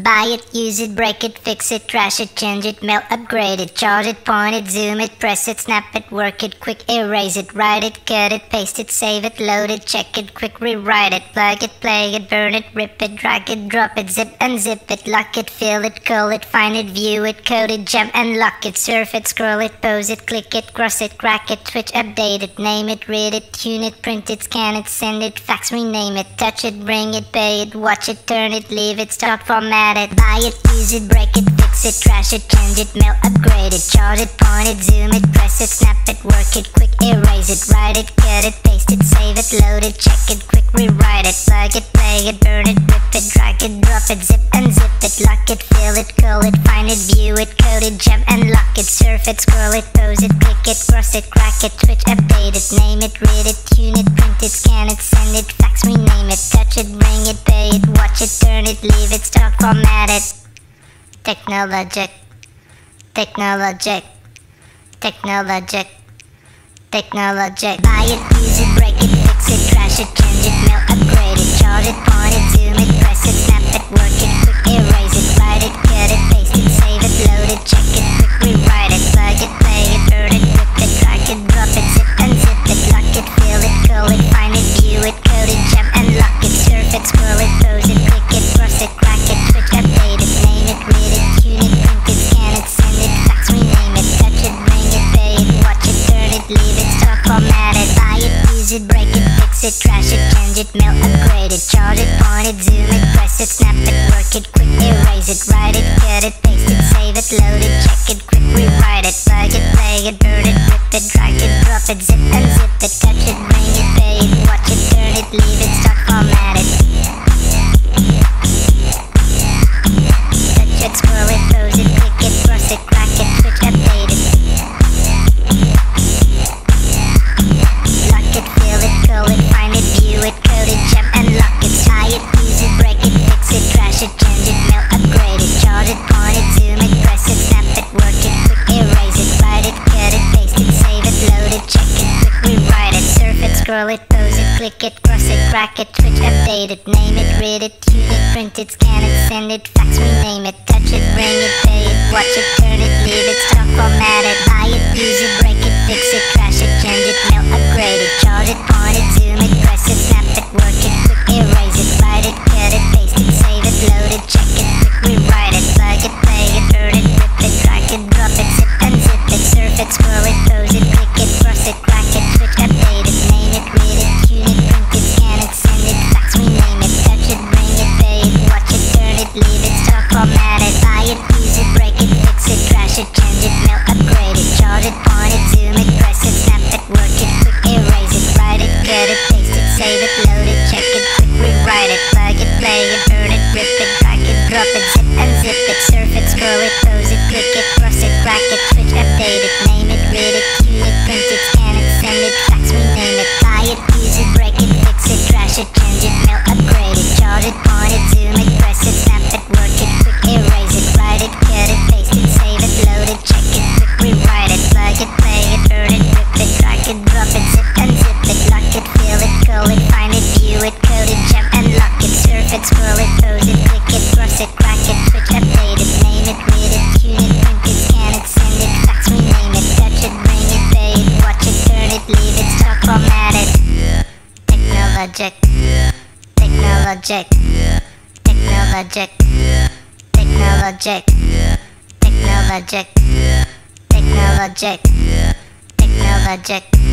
Buy it, use it, break it, fix it, trash it, change it, melt, upgrade it, charge it, point it, zoom it, press it, snap it, work it, quick erase it, write it, cut it, paste it, save it, load it, check it, quick rewrite it, plug it, play it, burn it, rip it, drag it, drop it, zip, unzip it, lock it, fill it, call it, find it, view it, code it, jump and lock it, surf it, scroll it, pose it, click it, cross it, crack it, switch, update it, name it, read it, tune it, print it, scan it, send it, fax, rename it, touch it, bring it, pay it, watch it, turn it, leave it, start, format it, buy it, use it, break it, fix it, trash it, change it, melt, upgrade it, charge it, point it, zoom it, press it, snap it, work it, quick erase it, write it, cut it, paste it, save it, load it, check it, quick rewrite it, plug it, play it, burn it, rip it, drag it, drop it, zip, unzip it, lock it, fill it, call it, find it, view it, code it, jump and lock it, surf it, scroll it, pose it, click it, cross it, crack it, switch, update it, name it, read it, tune it, print it, scan it, send it, fax, rename it, touch it, bring it, pay it, watch it, turn it, leave it, start, format it. Technologic, technologic, technologic, technologic. Buy it, use it, break it, fix it, trash it, change it, melt, upgrade it, charge it, point it, zoom it, press it, snap it, work it, quick erase it, write it, cut it, paste it, save it, load it, check it, quick rewrite it, plug it, play it, burn it, rip it, drag it, drop it, zip, unzip it, lock it, fill it, call it, find it, view it, code it, jump and lock it, surf it, scroll it, pose it, click it, cross it, crack it, switch, update it, name it, read it, tune it, print it, scan it, send it, fax, rename it, touch it, bring it, pay it, watch it, turn it, leave it, start, format it, buy it, use it, break it, fix it, trash it, change it, melt, upgrade it, charge it, point it, zoom it, press it, snap it, work it, quick erase it, write it, cut it, paste it, save it, load it, check it, quick rewrite it, plug it, play it, burn it, rip it, drag it, drop it, zip, unzip it, touch it, bring it, pay it, watch it, turn it, leave it, start, format it. Touch it, scroll it, pose it, click it, cross it, crack it, switch, update it. Lock it, fill it, call it, find it, view it, code it, jump and lock it, tie it, use it, break it, fix it, trash it, change it, melt, upgrade it, charge it, point it, zoom it, press it, snap it, work it, quick erase it, write it, cut it, paste it, save it, load it, check it, quick rewrite it, surf it, scroll it, pose it, click it, cross it, crack it, switch, update it, name it, read it, tune it, print it, scan it, send it, fax, rename it, touch it, bring it, pay it, watch it, turn it, leave it, start, format it, buy it, use it, break it, fix it, trash it, change it, melt, upgrade it, charge it, point it, zoom it, press it, snap it, work it, quick erase it, write it, cut it, paste it, save it, load it, check it, quick rewrite it, plug it, play it, burn it, rip it, drag it, drop it, zip, unzip it, surf it, scroll it, pose it, click it, cross it, crack it, switch, update it, name it, read it, tune it, print it, scan it, send it, fax, rename it, touch it, bring it, pay it, watch it, turn it, leave it, start, format it, buy it, use it, break it, fix it, trash it, change it, melt, upgrade it, charge it, point it, zoom it, press it, snap it, work it, quick erase it, write it, cut it, paste it, save it, load it, check it, quick rewrite it, plug it, play it, burn it, rip it, drag it, drop it, zip, unzip it, surf it, scroll it, pose it, click it, cross it, crack it, switch, update it, name it, read it, tune it, print it, scan it, send it, fax, rename it, buy it, use it, break it, fix it, trash it, change it, melt, upgrade it, charge it, point it, zoom it, press it, snap it, work it, quick erase it, write it, cut it, paste it, save it, load it, check it, quick rewrite it, plug it, play it, burn it, rip it, drag it, drop it, zip, unzip it, lock it, fill it, call it, find it, view it, code it, jump and lock it, surf it, scroll it, pose it, click it, cross it, crack it, switch, update it, name it, read it, tune it, print it, scan it, send it, fax, rename it, touch it, bring it, pay it, watch it, turn it, leave it, start, format it. Technologic, technologic, technologic, technologic, technologic, technologic, technologic.